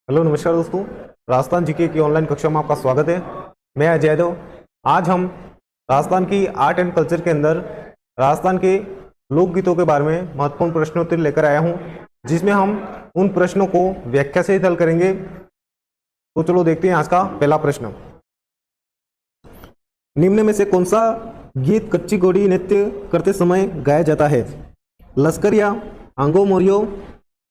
Hello नमस्कार दोस्तों। Rajasthan GK की ऑनलाइन कक्षा में आपका स्वागत है। मैं अजय यादव। आज हम राजस्थान की आर्ट एंड कल्चर के अंदर राजस्थान के लोकगीतों के बारे में महत्वपूर्ण प्रश्नोत्तरी लेकर आया हूं, जिसमें हम उन प्रश्नों को व्याख्या से हल करेंगे। तो चलो देखते हैं आज का पहला प्रश्न। निम्न में से कौन सा गीत कच्ची घोड़ी नृत्य करते समय गाया जाता है? लश्करिया, आंगो मोरियो,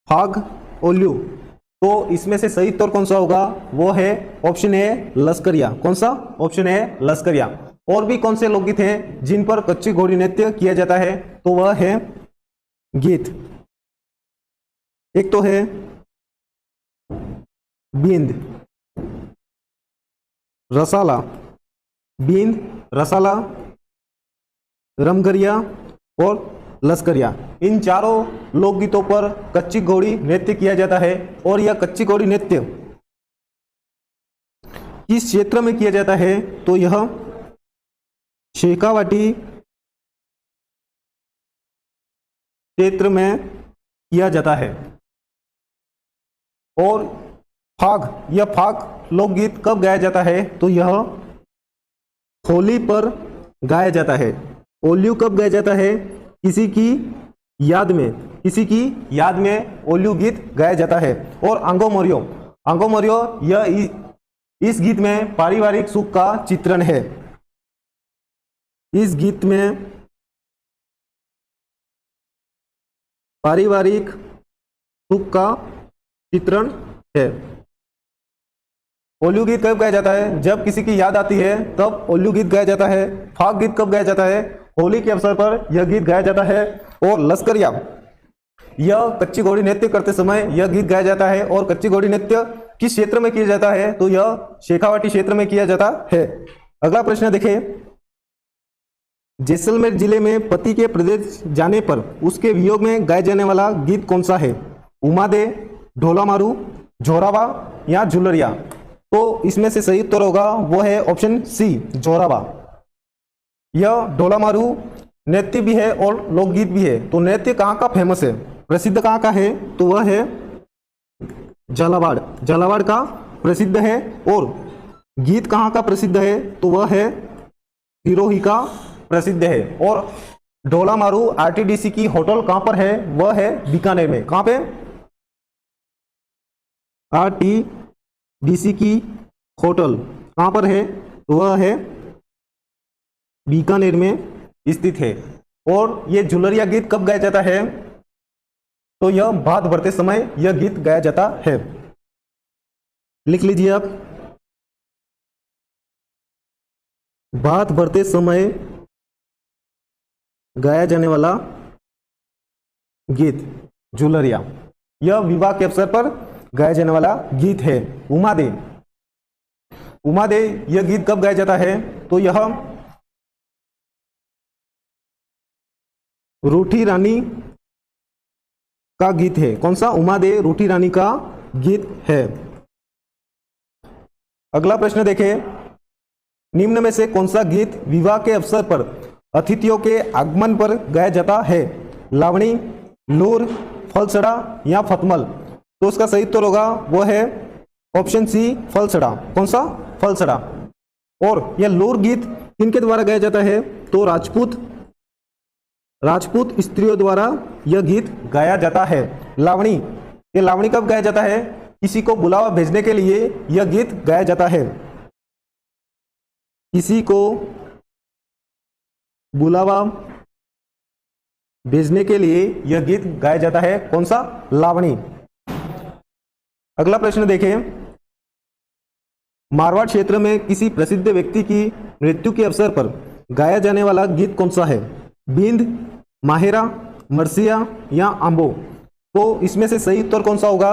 फाग, ओल्यू। तो इसमें से सही उत्तर कौन सा होगा? वो है ऑप्शन ए लश्करिया। कौन सा? ऑप्शन ए लश्करिया। और भी कौन से लोकगीत हैं जिन पर कच्ची घोड़ी नृत्य किया जाता है? तो वह है गीत। एक तो है बींद, रसाला, बींद, रसाला, रमगरिया और लश्करिया। इन चारों लोकगीतों पर कच्ची घोड़ी नृत्य किया जाता है। और यह कच्ची घोड़ी नृत्य किस क्षेत्र में किया जाता है? तो यह शेखावाटी क्षेत्र में किया जाता है। और फाग, यह फाग लोकगीत कब गाया जाता है? तो यह होली पर गाया जाता है। ओल्यू कब गाया जाता है? किसी की याद में, किसी की याद में ओल्यू गीत गाया जाता है। और आंगो मोरियो, आंगो मोरियो यह इस गीत में पारिवारिक सुख का चित्रण है। इस गीत में पारिवारिक सुख का चित्रण है। ओल्यू गीत कब गाया जाता है? जब किसी की याद आती है तब ओल्यू गीत गाया जाता है। फाग गीत कब गाया जाता है? होली के अवसर पर यह गीत गाया जाता है। और लश्करिया, यह कच्ची घोड़ी नृत्य करते समय यह गीत गाया जाता है। और कच्ची घोड़ी नृत्य किस क्षेत्र में किया जाता है? तो यह शेखावाटी क्षेत्र में किया जाता है। अगला प्रश्न देखें। जैसलमेर जिले में पति के प्रदेश जाने पर उसके वियोग में गाया जाने वाला गीत कौन सा है? उमादे, ढोला मारू, जोरावा या झुलरिया। तो इसमें से सही उत्तर होगा वो है ऑप्शन सी, जोरावा। यह ढोला मारू नृत्य भी है और लोकगीत भी है। तो नृत्य कहाँ का फेमस है, प्रसिद्ध कहाँ का है? तो वह है झालावाड़, झालावाड़ का प्रसिद्ध है। और गीत कहाँ का प्रसिद्ध है? तो वह है सिरोही का प्रसिद्ध है। और ढोला मारू आरटीडीसी की होटल कहाँ पर है? वह है बीकानेर में। कहाँ पे? आरटीडीसी की होटल कहाँ पर है? तो वह है बीकानेर में स्थित है। और यह झुलरिया गीत कब गाया जाता है? तो यह भात भरते समय यह गीत गाया जाता है। लिख लीजिए आप, भात भरते समय गाया जाने वाला गीत झुलरिया। यह विवाह के अवसर पर गाया जाने वाला गीत है। उमादे, उमादे यह गीत कब गाया जाता है? तो यह रूठी रानी का गीत है। कौन सा? उमादे रूठी रानी का गीत है। अगला प्रश्न देखें। निम्न में से कौन सा गीत विवाह के अवसर पर अतिथियों के आगमन पर गाया जाता है? लावणी, लूर, फलसड़ा या फतमल। तो उसका सही उत्तर होगा वो है ऑप्शन सी, फलसड़ा। कौन सा? फलसड़ा। और यह लूर गीत किनके द्वारा गाया जाता है? तो राजपूत स्त्रियों द्वारा यह गीत गाया जाता है। लावणी, ये लावणी कब गाया जाता है? किसी को बुलावा भेजने के लिए यह गीत गाया जाता है। किसी को बुलावा भेजने के लिए यह गीत गाया जाता है। कौन सा? लावणी। अगला प्रश्न देखें। मारवाड़ क्षेत्र में किसी प्रसिद्ध व्यक्ति की मृत्यु के अवसर पर गाया जाने वाला गीत कौन सा है? बींद, माहेरा, मरसिया या आंबो। तो इसमें से सही उत्तर कौन सा होगा?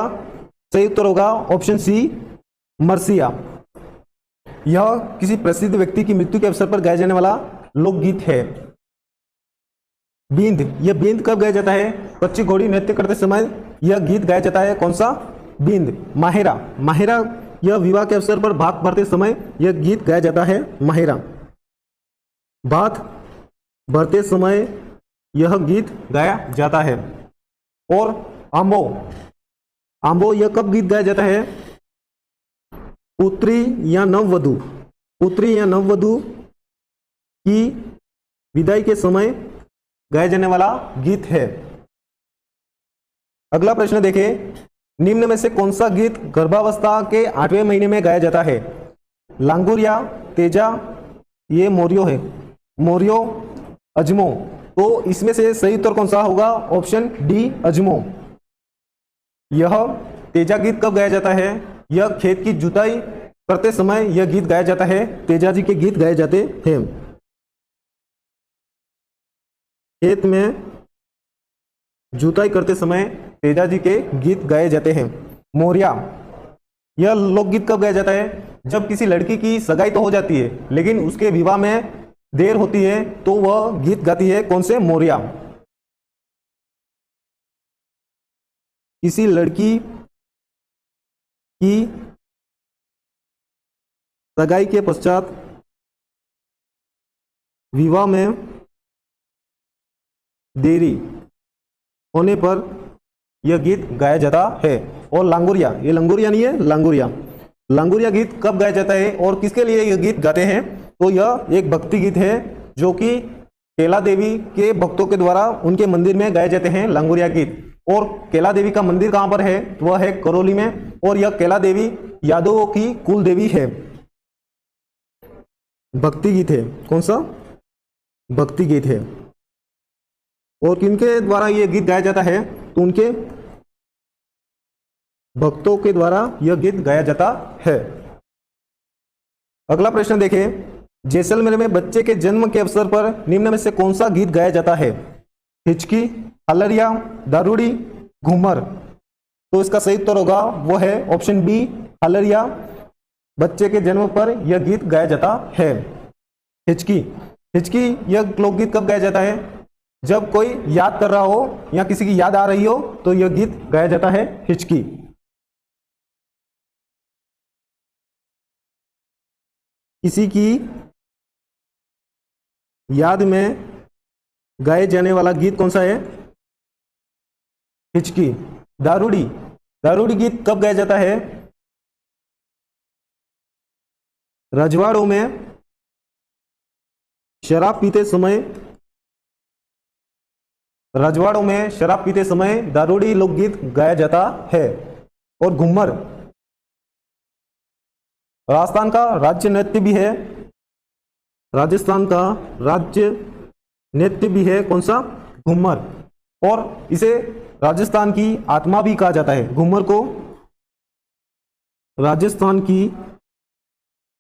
सही उत्तर होगा ऑप्शन सी, मरसिया। यह किसी प्रसिद्ध व्यक्ति की मृत्यु के अवसर पर गाया जाने वाला लोकगीत है। बींद, यह बींद कब गाया जाता है? कच्ची घोड़ी नृत्य करते समय यह गीत गाया जाता है। कौन सा? बींद। माहेरा, माहेरा यह विवाह के अवसर पर भात भरते समय यह गीत गाया जाता है। माहेरा, भात भरते समय यह गीत गाया जाता है। और आंबो, आंबो यह कब गीत गाया जाता है? पुत्री या नववधु, पुत्री या नववधु की विदाई के समय गाया जाने वाला गीत है। अगला प्रश्न देखें, निम्न में से कौन सा गीत गर्भावस्था के 8वें महीने में गाया जाता है? लांगुरिया, तेजा, ये मोरियो है, मोरियो, अजमो। तो इसमें से सही उत्तर कौन सा होगा? ऑप्शन डी, अजमो। यह तेजा गीत कब गाया जाता है? यह खेत की जुताई करते समय यह गीत गाया जाता है। तेजा जी के गीत गाए जाते हैं। खेत में जुताई करते समय तेजा जी के गीत गाए जाते हैं। मोरिया, यह लोकगीत कब गाया जाता है? जब किसी लड़की की सगाई तो हो जाती है लेकिन उसके विवाह में देर होती है तो वह गीत गाती है। कौन से? मोरिया। किसी लड़की की सगाई के पश्चात विवाह में देरी होने पर यह गीत गाया जाता है। और लांगुरिया, ये लंगुरिया नहीं है, लांगुरिया, लांगुरिया गीत कब गाया जाता है और किसके लिए यह गीत गाते हैं? तो यह एक भक्ति गीत है जो कि केला देवी के भक्तों के द्वारा उनके मंदिर में गाए जाते हैं लांगुरिया गीत। और केला देवी का मंदिर कहां पर है? वह है करौली में। और यह केला देवी यादवों की कुल देवी है। भक्ति गीत है। कौन सा? भक्ति गीत है। और किनके द्वारा यह गीत गाया जाता है? तो उनके भक्तों के द्वारा यह गीत गाया जाता है। अगला प्रश्न देखें, जैसलमेर में बच्चे के जन्म के अवसर पर निम्न में से कौन सा गीत गाया जाता है? हिचकी, हलरिया, दारूड़ी, घूमर। तो इसका सही उत्तर होगा वो है ऑप्शन बी, हलरिया। बच्चे के जन्म पर यह गीत गाया जाता है। हिचकी, हिचकी यह लोकगीत कब गाया जाता है? जब कोई याद कर रहा हो या किसी की याद आ रही हो तो यह गीत गाया जाता है, हिचकी। किसी की याद में गाए जाने वाला गीत कौन सा है? हिचकी। दारूड़ी, दारूड़ी गीत कब गाया जाता है? रजवाड़ों में शराब पीते समय, रजवाड़ों में शराब पीते समय दारूड़ी लोकगीत गाया जाता है। और घूमर राजस्थान का राज्य नृत्य भी है, राजस्थान का राज्य नृत्य भी है। कौन सा? घूमर। और इसे राजस्थान की आत्मा भी कहा जाता है। घूमर को राजस्थान की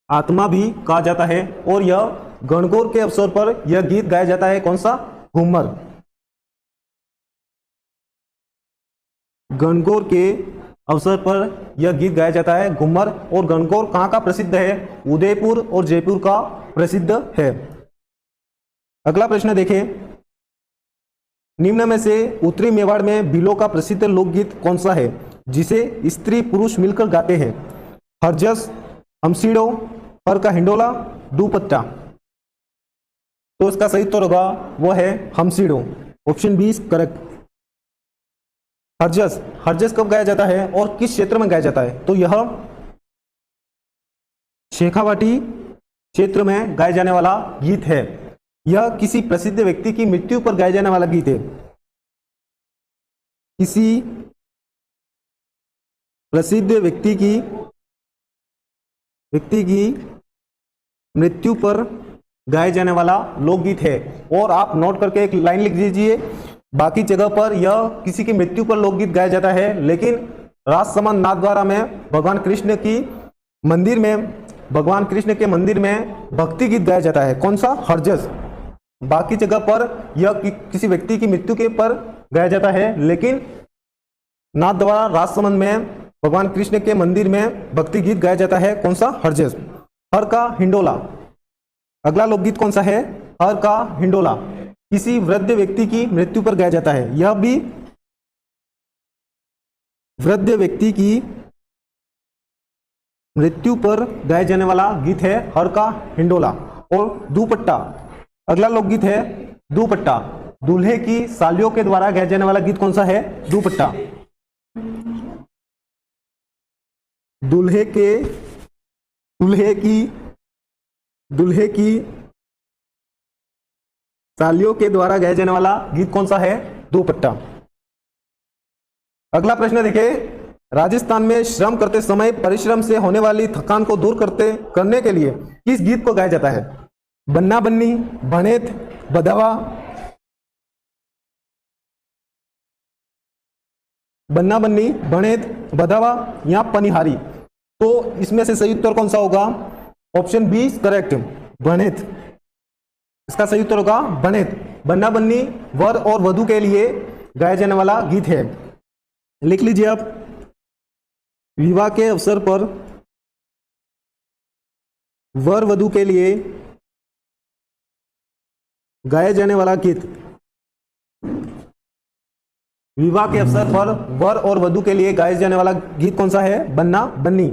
आत्मा भी कहा जाता है। और यह गणगौर के अवसर पर यह गीत गाया जाता है। कौन सा? घूमर। गणगौर के अवसर पर यह गीत गाया जाता है, घूमर। और गणगौर कहाँ का प्रसिद्ध है? उदयपुर और जयपुर का प्रसिद्ध है। अगला प्रश्न देखें, निम्न में से उत्तरी मेवाड़ में भीलों का प्रसिद्ध लोकगीत कौन सा है जिसे स्त्री पुरुष मिलकर गाते हैं? हरजस, हमसीड़ो, हर का हिंडोला, दुपट्टा। तो इसका सही उत्तर होगा वो है हमसीड़ो। Option B correct. हरजस, हरजस कब गाया जाता है और किस क्षेत्र में गाया जाता है? तो यह शेखावाटी क्षेत्र में गाया जाने वाला गीत है। यह किसी प्रसिद्ध व्यक्ति की मृत्यु पर गाया जाने वाला गीत है। किसी प्रसिद्ध व्यक्ति की मृत्यु पर गाए जाने वाला लोकगीत है। और आप नोट करके एक लाइन लिख दीजिए, बाकी जगह पर यह किसी की मृत्यु पर लोकगीत गाया जाता है, लेकिन राजसमंद नाथद्वारा में भगवान कृष्ण की मंदिर में, भगवान कृष्ण के मंदिर में भक्ति गीत गाया जाता है। कौन सा? हरजस। बाकी जगह पर यह किसी व्यक्ति की मृत्यु के पर गाया जाता है, लेकिन नाथ द्वारा राजसमंद में भगवान कृष्ण के मंदिर में भक्ति गीत गाया जाता है। कौन सा? हरजस। हर का हिंडोला, अगला लोकगीत कौन सा है? हर का हिंडोला किसी वृद्ध व्यक्ति की मृत्यु पर गाया जाता है। यह भी वृद्ध व्यक्ति की मृत्यु पर गाया जाने वाला गीत है, हर का हिंडोला। और दुपट्टा, अगला लोकगीत है दुपट्टा। दूल्हे की सालियों के द्वारा गाया जाने वाला गीत कौन सा है? दुपट्टा। दूल्हे के दूल्हे की सालियों के द्वारा गाया जाने वाला गीत कौन सा है? दुपट्टा। अगला प्रश्न देखिए, राजस्थान में श्रम करते समय परिश्रम से होने वाली थकान को दूर करने के लिए किस गीत को गाया जाता है? बन्ना बन्नी, भनेत, बधावा, बन्ना बन्नी, भनेत, बधावा या पनिहारी। तो इसमें से सही उत्तर कौन सा होगा? ऑप्शन बी करेक्ट, भनेत। इसका सही उत्तर होगा भनेत। बन्ना बन्नी वर और वधू के लिए गाया जाने वाला गीत है। लिख लीजिए आप, विवाह के अवसर पर वर वधू के लिए गाया जाने वाला गीत। विवाह के अवसर पर वर और वधू के लिए गाया जाने वाला गीत कौन सा है? बन्ना बन्नी।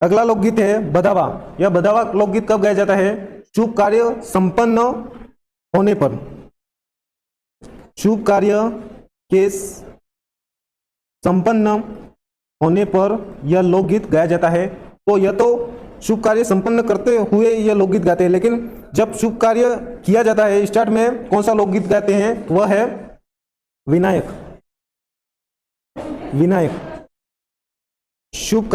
अगला लोकगीत है बधावा। यह बधावा लोकगीत कब गाया जाता है? शुभ कार्य संपन्न होने पर। शुभ कार्य के संपन्न होने पर यह लोकगीत गाया जाता है। तो यह तो शुभ कार्य संपन्न करते हुए यह लोकगीत गाते हैं, लेकिन जब शुभ कार्य किया जाता है स्टार्ट में कौन सा लोकगीत गाते हैं? वह है विनायक। विनायक। शुभ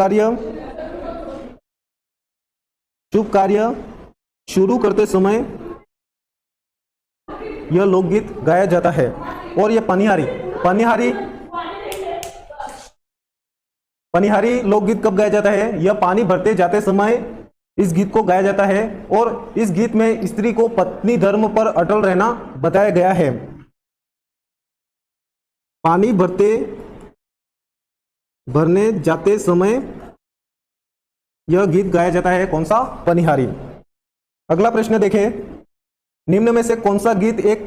कार्य शुरू करते समय यह लोकगीत गाया जाता है। और यह पनिहारी लोकगीत कब गाया जाता है? यह पानी भरते जाते समय इस गीत को गाया जाता है। और इस गीत में स्त्री को पत्नी धर्म पर अटल रहना बताया गया है। पानी भरने जाते समय यह गीत गाया जाता है। कौन सा? पनिहारी। अगला प्रश्न देखें, निम्न में से कौन सा गीत एक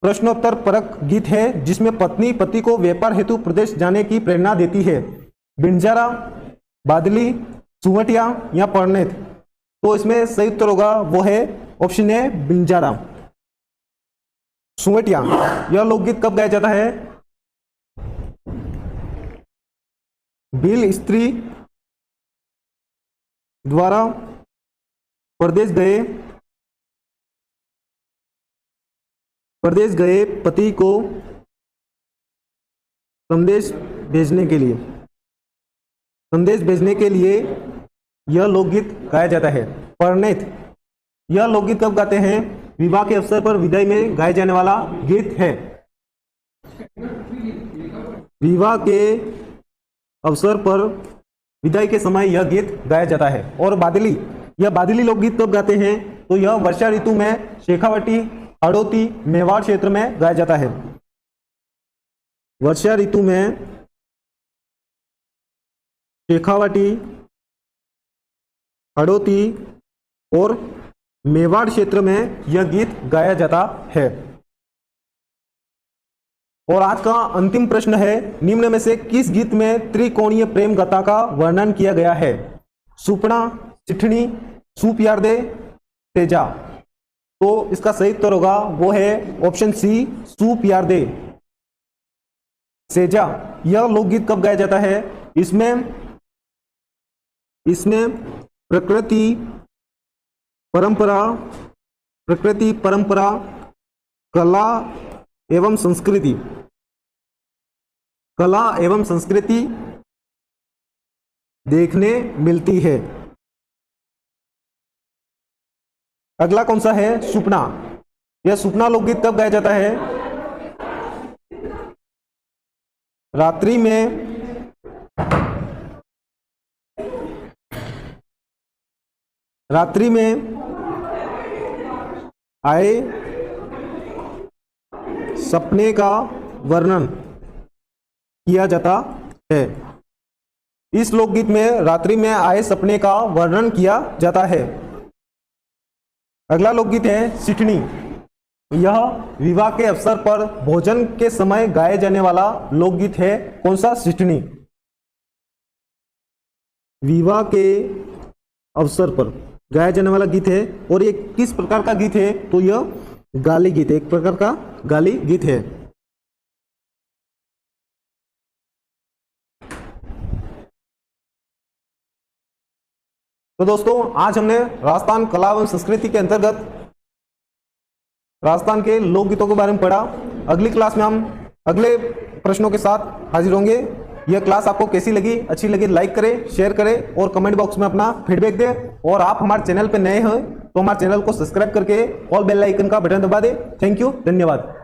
प्रश्नोत्तर परक गीत है जिसमें पत्नी पति को व्यापार हेतु प्रदेश जाने की प्रेरणा देती है? बिंजारा, बादली, सुवटिया या परनेत। तो इसमें सही उत्तर होगा वो है ऑप्शन ए बिंजारा। सुवटिया। यह लोकगीत कब गाया जाता है? बिल स्त्री द्वारा प्रदेश गए पति को संदेश भेजने के लिए यह लोकगीत गाया जाता है। परनेत। यह लोकगीत कब गाते हैं? विवाह के अवसर पर विदाई में गाया जाने वाला गीत है। विवाह के अवसर पर विदाई के समय यह गीत गाया जाता है। और बादली। यह बादली लोकगीत कब गाते हैं? तो यह वर्षा ऋतु में शेखावटी, हड़ौती, मेवाड़ क्षेत्र में गाया जाता है। वर्षा ऋतु में शेखावटी, हड़ौती और मेवाड़ क्षेत्र में यह गीत गाया जाता है। और आज का अंतिम प्रश्न है, निम्न में से किस गीत में त्रिकोणीय प्रेम गाथा का वर्णन किया गया है? सुपना, चिठनी, सूप यार दे, तेजा। तो इसका सही उत्तर होगा वो है ऑप्शन सी सूप यार दे, सेजा। यह लोकगीत कब गाया जाता है? इसमें प्रकृति परंपरा, कला एवं संस्कृति देखने मिलती है। अगला कौन सा है? सुपना। यह सुपना लोकगीत कब गाया जाता है? रात्रि में आए सपने का वर्णन किया जाता है। इस लोकगीत में रात्रि में आए सपने का वर्णन किया जाता है। अगला लोकगीत है सिठनी। यह विवाह के अवसर पर भोजन के समय गाए जाने वाला लोकगीत है। कौन सा? सिठनी। विवाह के अवसर पर गाया जाने वाला गीत है। और ये किस प्रकार का गीत है? तो यह गाली गीत है, एक प्रकार का गाली गीत है। तो दोस्तों आज हमने राजस्थान कला एवं संस्कृति के अंतर्गत राजस्थान के लोकगीतों के बारे में पढ़ा। अगली क्लास में हम अगले प्रश्नों के साथ हाजिर होंगे। यह क्लास आपको कैसी लगी, अच्छी लगी लाइक करें, शेयर करें और कमेंट बॉक्स में अपना फीडबैक दें। और आप हमारे चैनल पर नए हैं तो हमारे चैनल को सब्सक्राइब करके ऑल बेल आइकन का बटन दबा दें। थैंक यू, धन्यवाद।